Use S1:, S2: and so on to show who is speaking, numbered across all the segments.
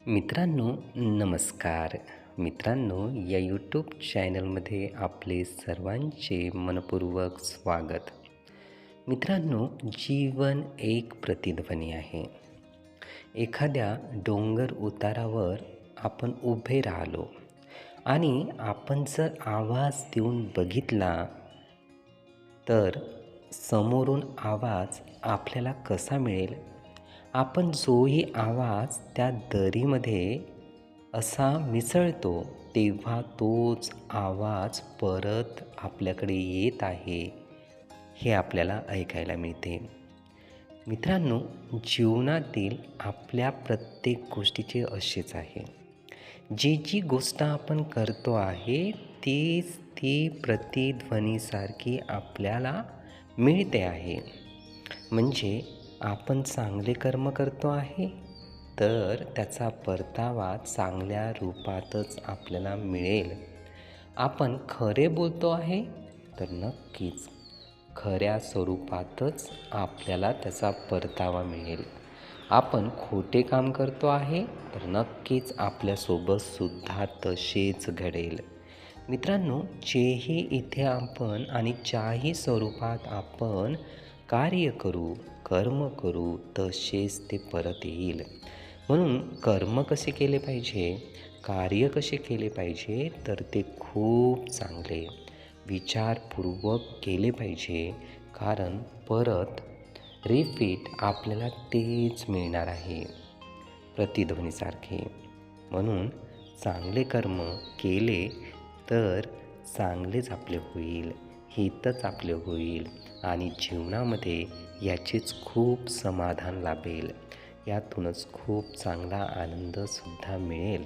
S1: मित्रांनो, नमस्कार. मित्रांनो, या यूट्यूब चॅनलमध्ये आपले सर्वांचे मनपूर्वक स्वागत. मित्रांनो, जीवन एक प्रतिध्वनी आहे. एखाद्या डोंगर उतारावर आपण उभे राहिलो आणि आपण जर आवाज देऊन बघितला तर समोरून आवाज आपल्याला कसा मिळेल? आपण जोही आवाज त्या दरीमध्ये असा मिसळतो तेव्हा तोच आवाज परत आपल्याकडे येत आहे हे आपल्याला ऐकायला मिळते. मित्रांनो, जीवनातील आपल्या प्रत्येक गोष्टीचे असेच आहे. जी गोष्ट आपण करतो आहे तीच ती प्रतिध्वनीसारखी आपल्याला मिळते आहे. म्हणजे आपण चांगले कर्म करतो आहे तर त्याचा परतावा चांगल्या रूपातच आपल्याला मिळेल. आपण खरे बोलतो आहे तर नक्कीच खऱ्या स्वरूपातच आपल्याला त्याचा परतावा मिळेल. आपण खोटे काम करतो आहे तर नक्कीच आपल्यासोबत सुद्धा तसेच घडेल. मित्रांनो, जेही इथे आपण आणि ज्याही स्वरूपात आपण कार्य करू, कर्म करू तसेच ते परत येईल. म्हणून कर्म कसे केले पाहिजे, कार्य कसे केले पाहिजे तर ते खूप चांगले विचारपूर्वक केले पाहिजे. कारण परत रिपीट आपल्याला तेच मिळणार आहे प्रतिध्वनीसारखे. म्हणून चांगले कर्म केले तर चांगलेच आपले होईल, हितच आपले होईल आणि जीवनामध्ये याचेच खूप समाधान लाभेल. यातूनच खूप चांगला आनंदसुद्धा मिळेल.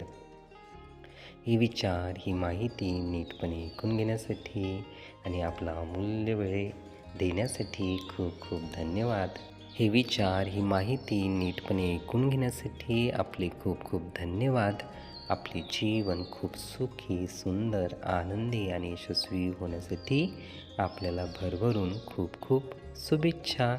S1: हे विचार, ही माहिती नीटपणे ऐकून घेण्यासाठी आणि आपला अमूल्य वेळ देण्यासाठी खूप खूप धन्यवाद. हे विचार, ही माहिती नीटपणे ऐकून घेण्यासाठी आपले खूप खूप धन्यवाद. आपले जीवन खूप सुखी, सुंदर, आनंदी आणि यशस्वी होण्यासाठी आपल्याला भरभरून खूप खूप शुभेच्छा.